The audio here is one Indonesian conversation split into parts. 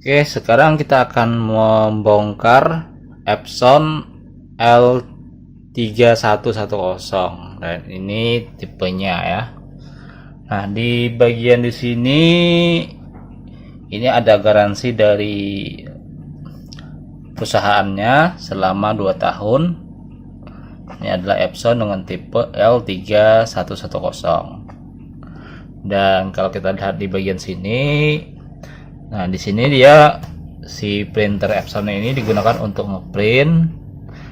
Oke, sekarang kita akan membongkar Epson L3110 dan ini tipenya ya. Nah, di bagian di sini ini ada garansi dari perusahaannya selama 2 tahun. Ini adalah Epson dengan tipe L3110. Dan kalau kita lihat di bagian sini, nah di sini dia si printer Epson ini digunakan untuk ngeprint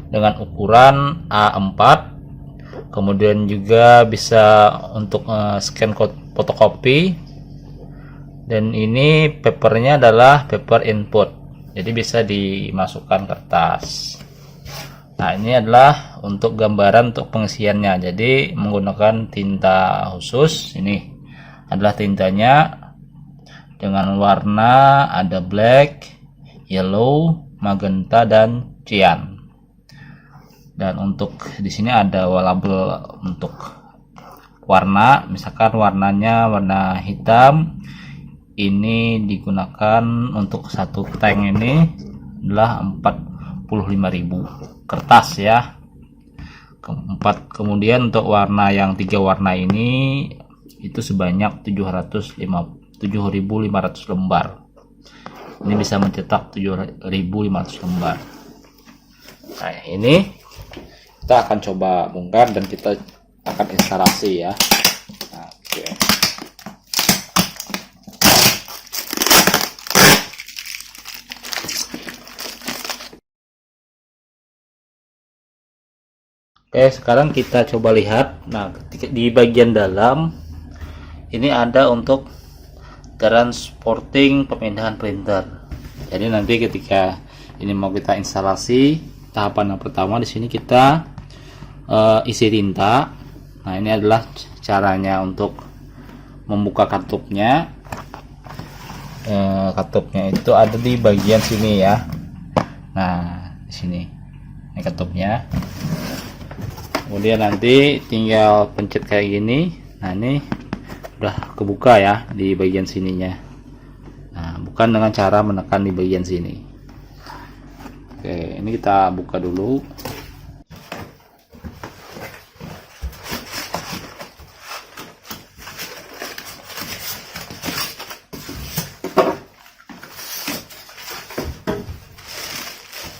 dengan ukuran A4, kemudian juga bisa untuk scan fotokopi, dan ini papernya adalah paper input, jadi bisa dimasukkan kertas. Nah, ini adalah untuk gambaran untuk pengisiannya, jadi menggunakan tinta khusus. Ini adalah tintanya dengan warna ada black, yellow, magenta, dan cyan. Dan untuk di sini ada label untuk warna, misalkan warnanya warna hitam, ini digunakan untuk satu tank ini adalah 45.000 kertas ya. Kemudian untuk warna yang 3 warna ini itu sebanyak 7.500 lembar. Ini bisa mencetak 7.500 lembar. Nah, ini kita akan coba bongkar dan kita akan instalasi ya. Nah, oke. Oke, sekarang kita coba lihat. Nah, di bagian dalam ini ada untuk transporting pemindahan printer. Jadi nanti ketika ini mau kita instalasi, tahapan yang pertama di sini kita isi tinta. Nah, ini adalah caranya untuk membuka kartupnya. Kartupnya itu ada di bagian sini ya. Nah, di sini ini kartupnya. Kemudian nanti tinggal pencet kayak gini. Nah, ini udah kebuka ya di bagian sininya. Nah, bukan dengan cara menekan di bagian sini. Oke, ini kita buka dulu.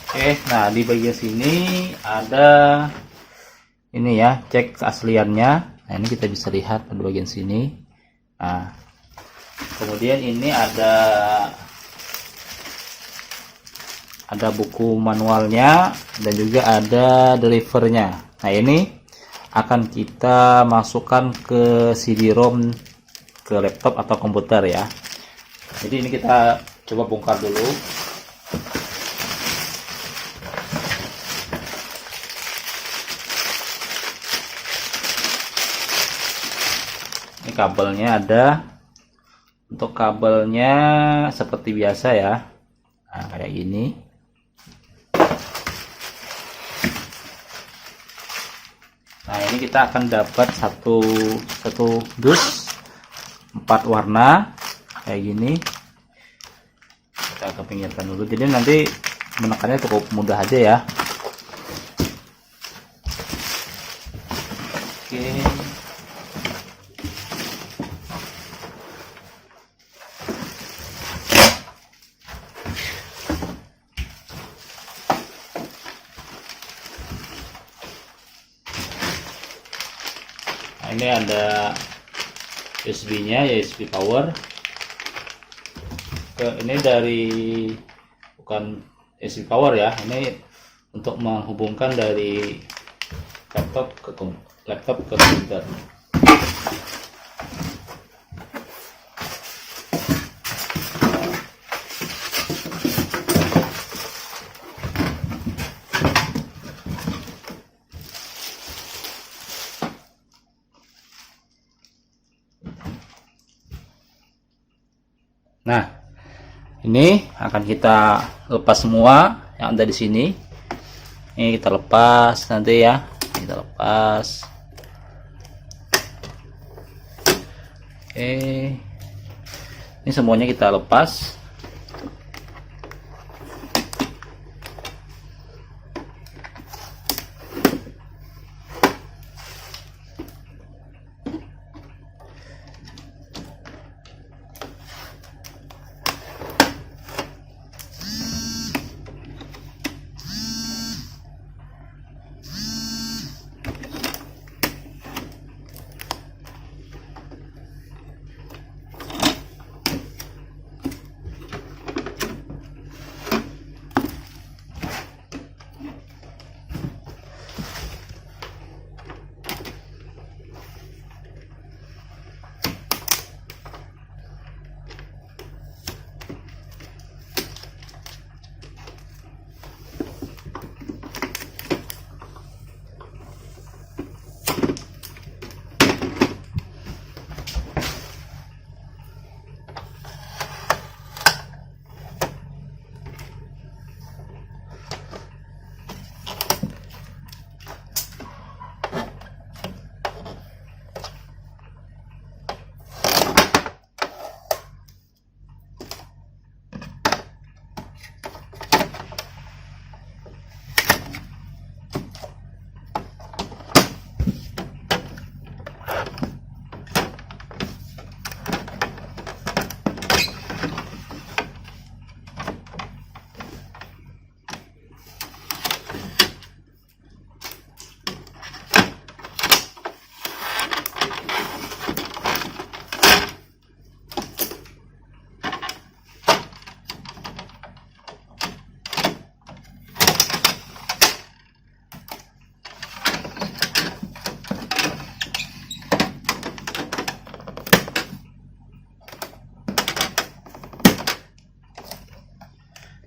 Oke, nah di bagian sini ada ini ya, cek keasliannya. Nah, ini kita bisa lihat pada bagian sini. Nah, kemudian ini ada buku manualnya dan juga ada delivernya. Nah, ini akan kita masukkan ke CD-ROM ke laptop atau komputer ya. Jadi ini kita coba bongkar dulu. Ini kabelnya ada. Untuk kabelnya seperti biasa ya. Nah, kayak gini. Nah, ini kita akan dapat satu dus 4 warna kayak gini. Kita akan pinggirkan dulu. Jadi nanti menekannya cukup mudah aja ya. Oke. Ini ada USB-nya, USB power. Ini dari bukan USB power ya, ini untuk menghubungkan dari laptop ke komputer. Nah, ini akan kita lepas semua yang ada di sini. Ini kita lepas nanti ya. Kita lepas. Oke, ini semuanya kita lepas.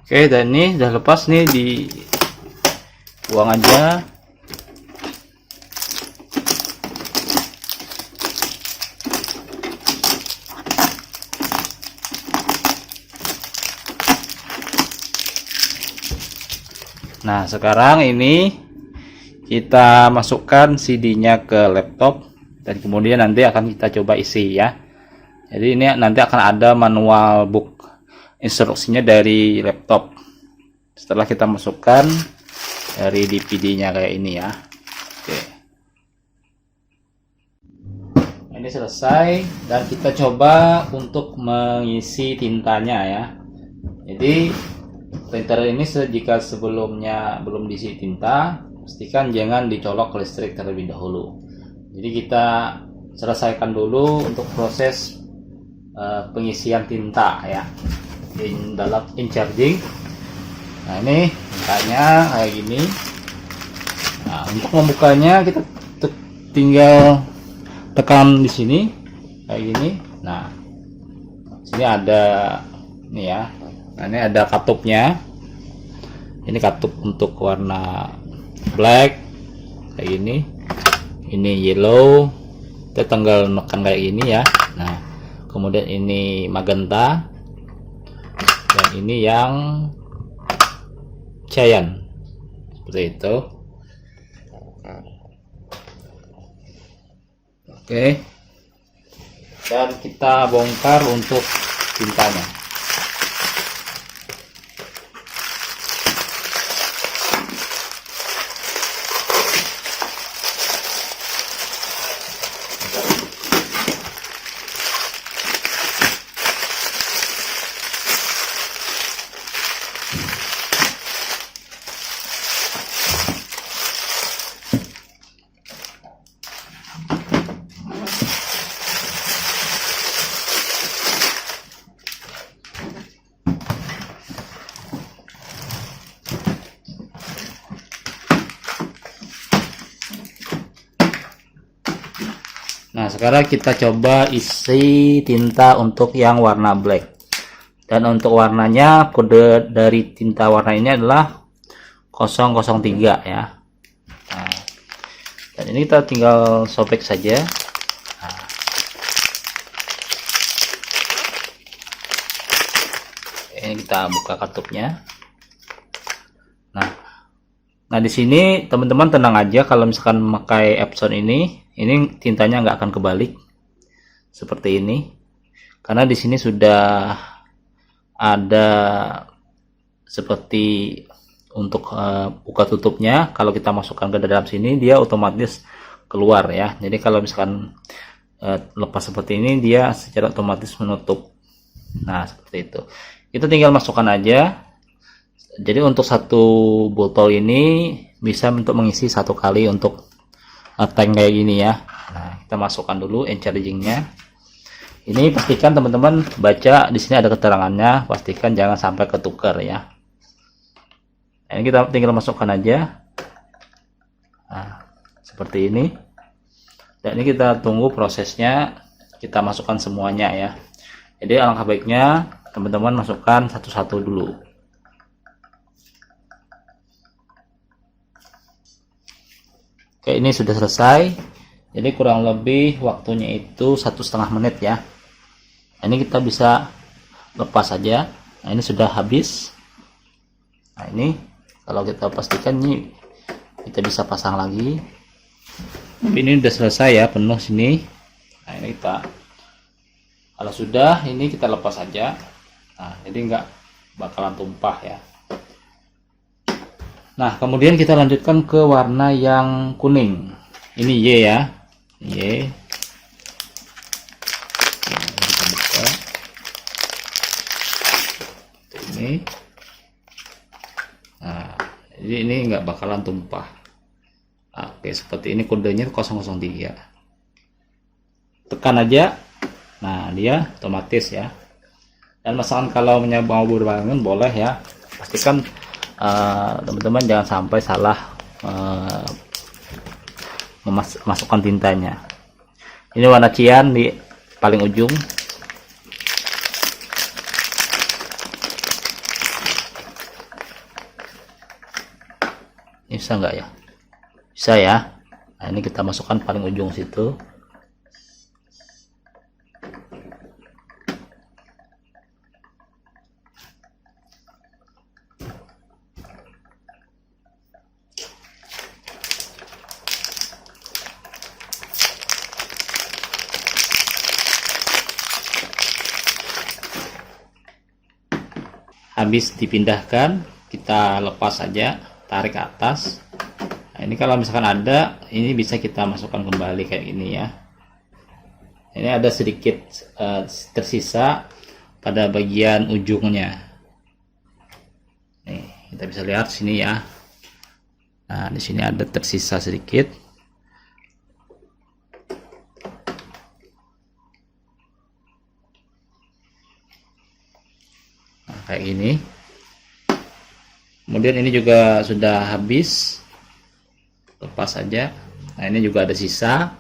Oke, dan ini udah lepas nih, buang aja. Nah, sekarang ini kita masukkan CD-nya ke laptop dan kemudian nanti akan kita coba isi ya. Jadi ini nanti akan ada manual book instruksinya dari laptop. Setelah kita masukkan dari DVD-nya kayak ini ya. Oke. Ini selesai dan kita coba untuk mengisi tintanya ya. Jadi printer ini jika sebelumnya belum diisi tinta, pastikan jangan dicolok ke listrik terlebih dahulu. Jadi kita selesaikan dulu untuk proses pengisian tinta ya, dalam charging. Nah, ini tintanya kayak gini. Nah, untuk membukanya kita tinggal tekan di sini kayak gini. Nah, sini ada ini ya. Nah, ini ada katupnya. Ini katup untuk warna black kayak gini. Ini yellow. Kita tinggal menekan kayak gini ya. Nah, kemudian ini magenta. Dan ini yang cyan. Seperti itu. Oke. Dan kita bongkar untuk tintanya. Nah, sekarang kita coba isi tinta untuk yang warna black. Dan untuk warnanya, kode dari tinta warna ini adalah 003 ya. Nah, dan ini kita tinggal sobek saja. Nah, ini kita buka katupnya. Nah, di sini teman-teman tenang aja, kalau misalkan memakai Epson ini tintanya nggak akan kebalik seperti ini, karena di sini sudah ada seperti untuk buka tutupnya. Kalau kita masukkan ke dalam sini, dia otomatis keluar ya. Jadi kalau misalkan lepas seperti ini, dia secara otomatis menutup. Nah, seperti itu. Kita tinggal masukkan aja. Jadi untuk satu botol ini bisa untuk mengisi satu kali untuk tank kayak gini ya. Nah, kita masukkan dulu chargingnya. Ini pastikan teman-teman baca di sini ada keterangannya, pastikan jangan sampai ketukar ya. Nah, ini kita tinggal masukkan aja. Nah, seperti ini. Dan ini kita tunggu prosesnya, kita masukkan semuanya ya. Jadi alangkah baiknya teman-teman masukkan satu-satu dulu. Oke, ini sudah selesai. Jadi kurang lebih waktunya itu 1,5 menit ya. Nah, ini kita bisa lepas saja. Nah, ini sudah habis. Nah, ini kalau kita pastikan ini kita bisa pasang lagi. Tapi ini sudah selesai ya, penuh sini. Nah, ini kita, kalau sudah ini kita lepas saja. Nah, jadi nggak bakalan tumpah ya. Nah, kemudian kita lanjutkan ke warna yang kuning. Ini Y ya. Y. Nah, kita buka. Ini. Nah, jadi ini nggak bakalan tumpah. Oke, seperti ini kodenya 003. Tekan aja. Nah, dia otomatis ya. Dan misalkan kalau mau berbangun boleh ya. Pastikan teman-teman jangan sampai salah memasukkan tintanya. Ini warna cyan di paling ujung. Ini bisa nggak ya? Bisa ya. Nah, ini kita masukkan paling ujung situ. Habis dipindahkan, kita lepas saja, tarik ke atas. Nah, ini kalau misalkan ada, ini bisa kita masukkan kembali kayak gini ya. Ini ada sedikit tersisa pada bagian ujungnya. Nih, kita bisa lihat sini ya. Nah, di sini ada tersisa sedikit. Nah, kayak gini. Kemudian ini juga sudah habis. Lepas saja. Nah, ini juga ada sisa.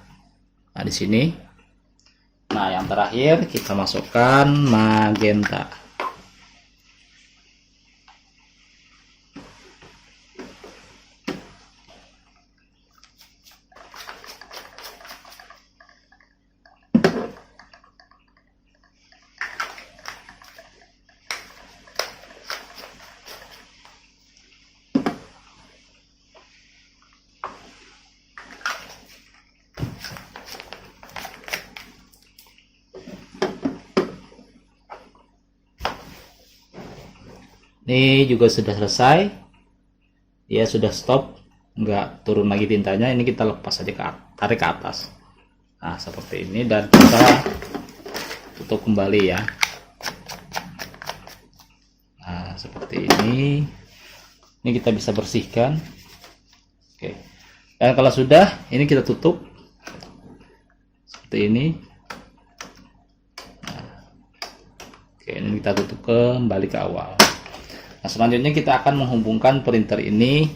Nah, di sini. Nah, yang terakhir kita masukkan magenta. Ini juga sudah selesai, dia sudah stop, nggak turun lagi tintanya. Ini kita lepas saja tarik ke atas. Nah, seperti ini, dan kita tutup kembali ya. Nah, seperti ini. Ini kita bisa bersihkan. Oke, dan kalau sudah, ini kita tutup seperti ini. Nah, oke, ini kita tutup kembali ke awal. Nah, selanjutnya kita akan menghubungkan printer ini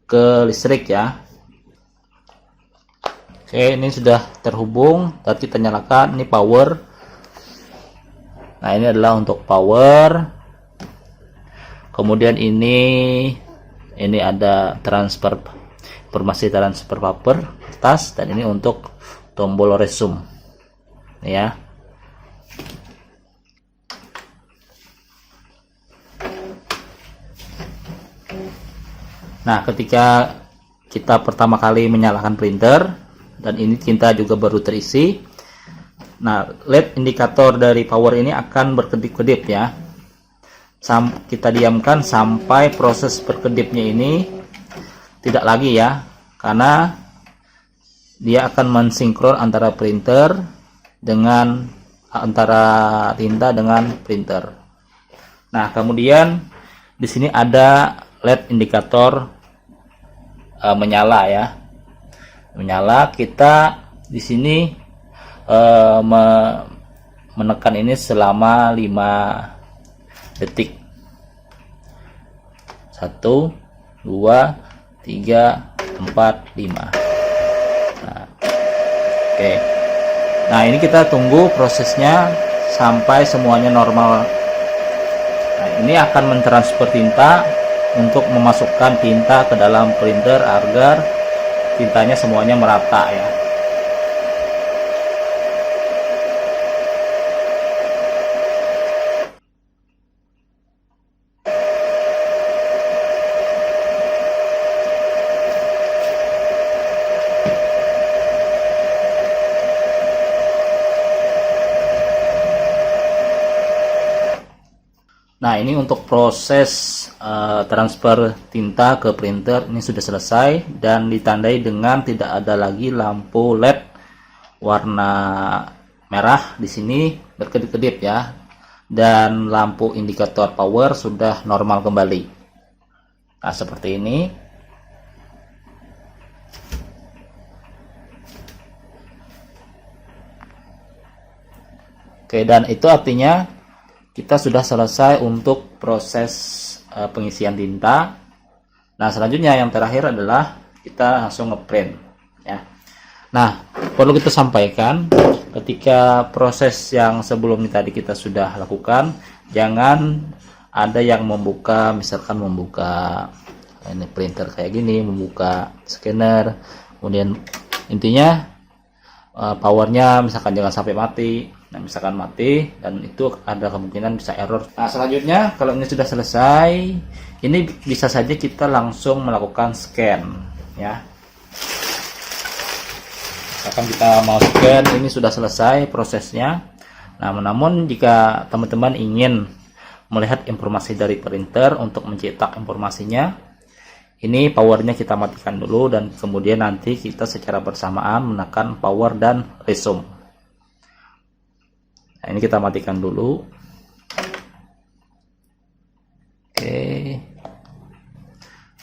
ke listrik ya. Oke, ini sudah terhubung. Tadi kita nyalakan, ini power. Nah, ini adalah untuk power. Kemudian ini ada transfer informasi, transfer paper atas, dan ini untuk tombol resume. Ini ya. Nah, ketika kita pertama kali menyalakan printer, dan ini tinta juga baru terisi, nah, LED indikator dari power ini akan berkedip-kedip ya. Kita diamkan sampai proses berkedipnya ini tidak lagi ya, karena dia akan mensinkron antara printer dengan antara tinta dengan printer. Nah, kemudian di sini ada LED indikator menyala ya, menyala. Kita di sini menekan ini selama 5 detik. 1 2 3 4 5. Nah, oke. Nah, ini kita tunggu prosesnya sampai semuanya normal. Nah, ini akan mentransfer tinta untuk memasukkan tinta ke dalam printer agar tintanya semuanya merata ya. Nah, ini untuk proses transfer tinta ke printer ini sudah selesai, dan ditandai dengan tidak ada lagi lampu LED warna merah di sini berkedip-kedip ya, dan lampu indikator power sudah normal kembali. Nah, seperti ini. Oke, dan itu artinya kita sudah selesai untuk proses pengisian tinta. Nah, selanjutnya yang terakhir adalah kita langsung ngeprint ya. Nah, perlu kita sampaikan, ketika proses yang sebelumnya tadi kita sudah lakukan, jangan ada yang membuka, misalkan membuka ini printer kayak gini, membuka scanner, kemudian intinya powernya misalkan jangan sampai mati. Nah, misalkan mati, dan itu ada kemungkinan bisa error. Nah, selanjutnya kalau ini sudah selesai, ini bisa saja kita langsung melakukan scan ya. Misalkan kita mau scan, ini sudah selesai prosesnya. Nah, namun jika teman-teman ingin melihat informasi dari printer untuk mencetak informasinya, ini powernya kita matikan dulu, dan kemudian nanti kita secara bersamaan menekan power dan resume. Nah, ini kita matikan dulu. Oke.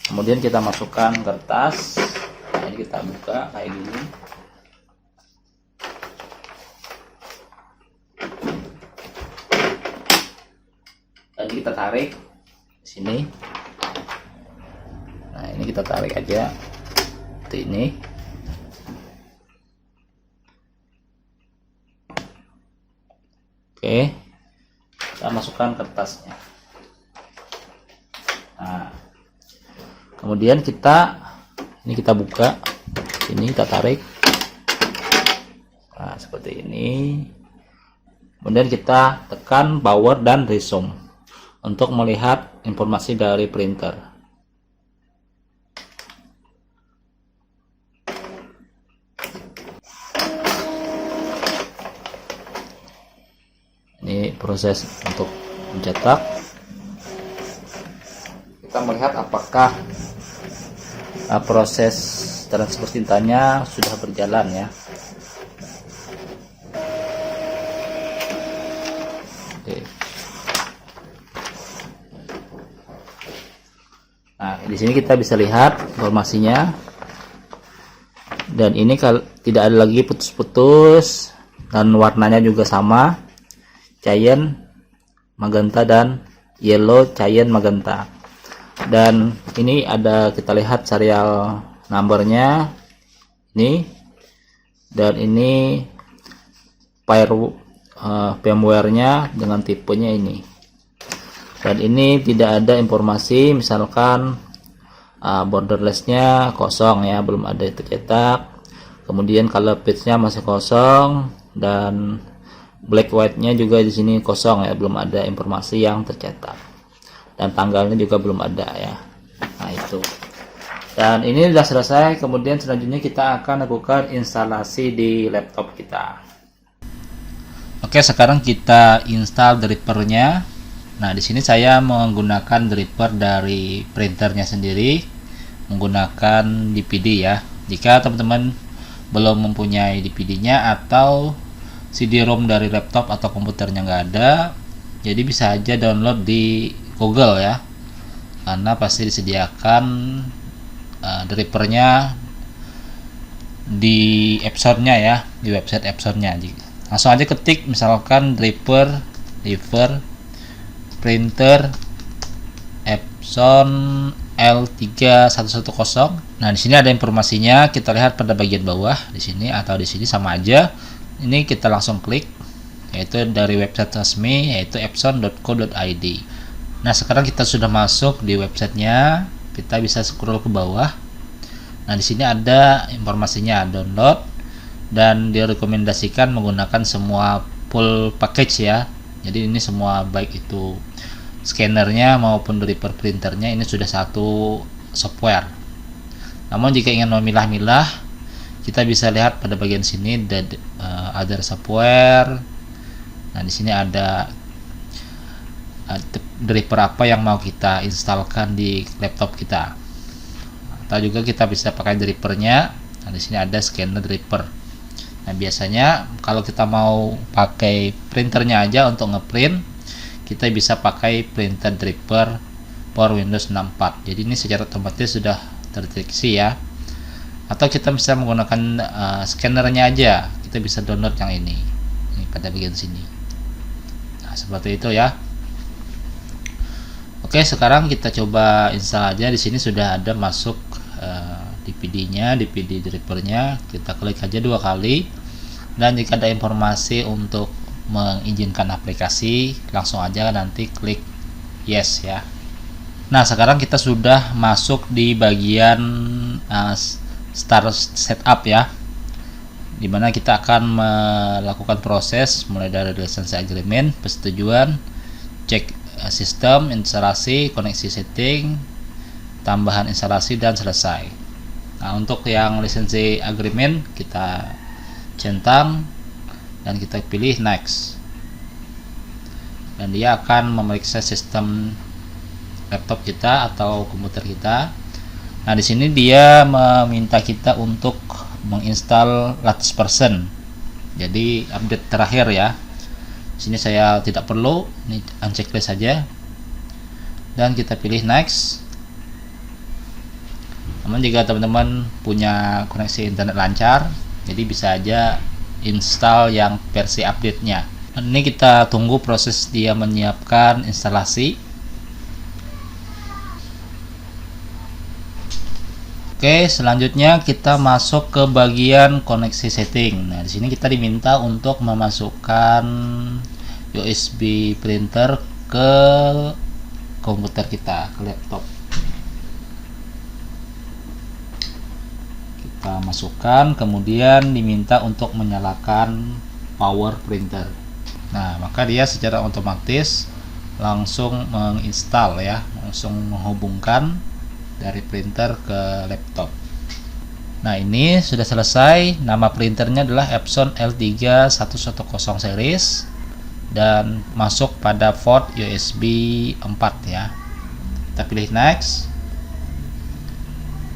Kemudian kita masukkan kertas. Nah, ini kita buka kayak gini. Dan kita tarik di sini. Nah, ini kita tarik aja seperti ini. Oke, kita masukkan kertasnya. Nah, kemudian ini kita buka, ini kita tarik. Nah, seperti ini. Kemudian kita tekan power dan resume untuk melihat informasi dari printer. Ini proses untuk mencetak. Kita melihat apakah proses transfer tintanya sudah berjalan ya. Oke. Nah, di sini kita bisa lihat informasinya. Dan ini kalau tidak ada lagi putus-putus, dan warnanya juga sama. Cyan magenta dan yellow cyan magenta. Dan ini ada, kita lihat serial numbernya ini, dan ini firmware-nya dengan tipenya ini. Dan ini tidak ada informasi misalkan borderless-nya kosong ya, belum ada tercetak. Kemudian color page-nya masih kosong, dan black white-nya juga di sini kosong ya, belum ada informasi yang tercetak. Dan tanggalnya juga belum ada ya. Nah, itu. Dan ini sudah selesai. Kemudian selanjutnya kita akan lakukan instalasi di laptop kita. Oke, sekarang kita install drivernya. Nah, di sini saya menggunakan driver dari printernya sendiri, menggunakan DVD ya. Jika teman-teman belum mempunyai DVD-nya atau CD-ROM dari laptop atau komputernya nggak ada, jadi bisa aja download di Google ya, karena pasti disediakan drivernya di App Store-nya ya, di website App Store-nya. Langsung aja ketik misalkan driver printer Epson L3110. Nah, di sini ada informasinya, kita lihat pada bagian bawah di sini atau di sini sama aja. Ini kita langsung klik, yaitu dari website resmi, yaitu epson.co.id. Nah, sekarang kita sudah masuk di websitenya, kita bisa scroll ke bawah. Nah, di sini ada informasinya, download, dan direkomendasikan menggunakan semua full package ya. Jadi ini semua, baik itu scannernya maupun driver printernya, ini sudah satu software. Namun jika ingin memilah-milah, kita bisa lihat pada bagian sini other software. Nah, di sini ada driver apa yang mau kita instalkan di laptop kita. Atau juga kita bisa pakai drivernya. Nah, di sini ada scanner driver. Nah, biasanya kalau kita mau pakai printernya aja untuk ngeprint, kita bisa pakai printer driver for Windows 64. Jadi ini secara otomatis sudah terdeteksi ya. Atau kita bisa menggunakan scannernya aja, kita bisa download yang ini pada bagian sini. Nah, seperti itu ya. Oke, sekarang kita coba install aja. Di sini sudah ada masuk DVD-nya, DVD drivernya. Kita klik aja 2 kali, dan jika ada informasi untuk mengizinkan aplikasi, langsung aja nanti klik yes ya. Nah, sekarang kita sudah masuk di bagian start setup ya, dimana kita akan melakukan proses mulai dari license agreement, persetujuan, cek sistem, instalasi, koneksi setting, tambahan instalasi, dan selesai. Nah, untuk yang lisensi agreement kita centang dan kita pilih next, dan dia akan memeriksa sistem laptop kita atau komputer kita. Nah, di sini dia meminta kita untuk menginstal latest version, jadi update terakhir ya. Sini saya tidak perlu, ini unchecklist saja, dan kita pilih next. Namun jika teman-teman punya koneksi internet lancar, jadi bisa aja install yang versi update-nya. Dan ini kita tunggu proses dia menyiapkan instalasi. Oke, selanjutnya kita masuk ke bagian koneksi setting. Nah, di sini kita diminta untuk memasukkan USB printer ke komputer kita, ke laptop. Kita masukkan, kemudian diminta untuk menyalakan power printer. Nah, maka dia secara otomatis langsung menginstal ya, langsung menghubungkan dari printer ke laptop. Nah, ini sudah selesai. Nama printernya adalah Epson L3110 series dan masuk pada port USB 4 ya. Kita pilih next.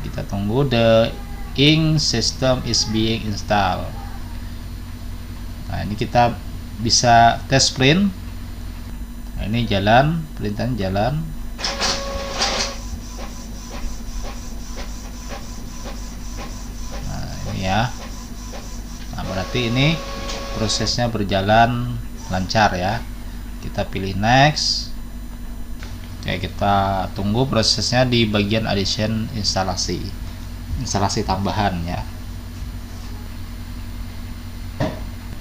Kita tunggu the ink system is being installed. Nah, ini kita bisa tes print. Nah, ini jalan, printernya jalan. Ya, nah berarti ini prosesnya berjalan lancar ya. Kita pilih next. Oke, kita tunggu prosesnya di bagian addition instalasi tambahan ya.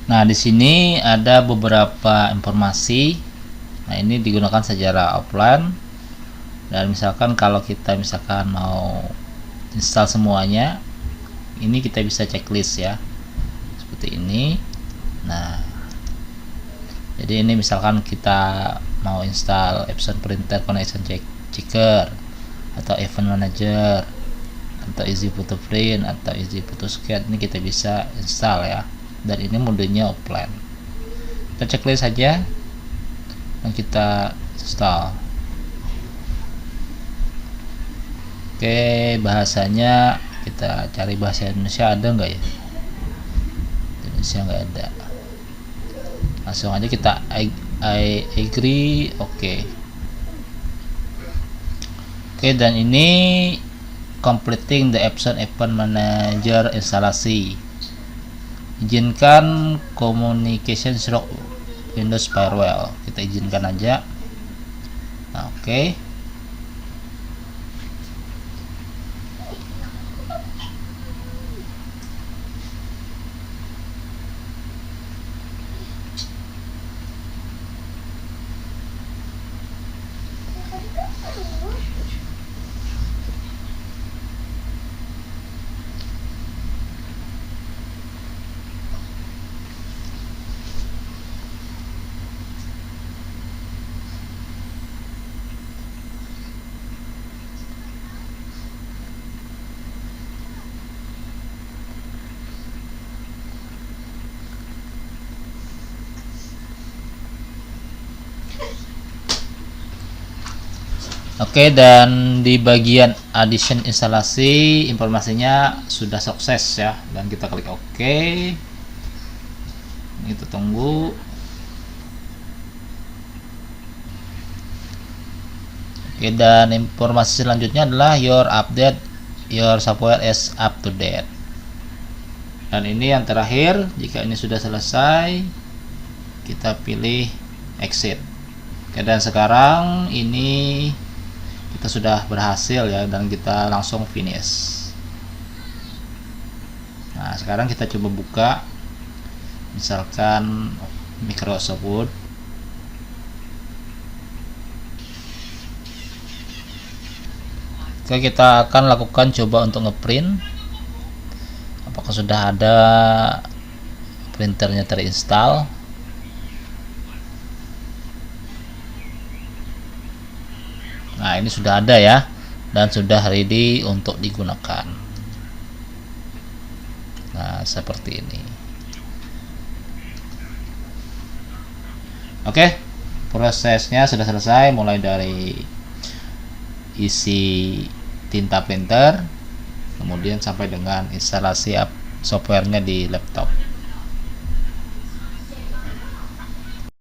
Nah, di sini ada beberapa informasi. Nah, ini digunakan secara offline, dan misalkan kalau kita mau install semuanya, ini kita bisa checklist ya, seperti ini. Nah, jadi ini misalkan kita mau install Epson Printer Connection Checker atau Event Manager atau Easy Photo Print atau Easy Photo Sketch, ini kita bisa install ya, dan ini modenya offline. Kita checklist saja dan kita install. Oke, bahasanya kita cari bahasa Indonesia, ada nggak ya? Indonesia nggak ada. Langsung aja kita I agree. Oke, dan ini completing the Epson Event Manager instalasi. Izinkan communication through Windows Firewall. Kita izinkan aja. Oke. Oke, dan di bagian addition instalasi informasinya sudah sukses ya, dan kita klik OK. Kita tunggu. Oke, dan informasi selanjutnya adalah your software is up to date. Dan ini yang terakhir, jika ini sudah selesai, kita pilih exit. Oke, dan sekarang ini kita sudah berhasil ya, dan kita langsung finish. Nah, sekarang kita coba buka misalkan Microsoft Word. Oke, kita akan lakukan coba untuk ngeprint. Apakah sudah ada printernya terinstall? Nah, ini sudah ada ya, dan sudah ready untuk digunakan. Nah, seperti ini. Oke, prosesnya sudah selesai, mulai dari isi tinta printer, kemudian sampai dengan instalasi softwarenya di laptop.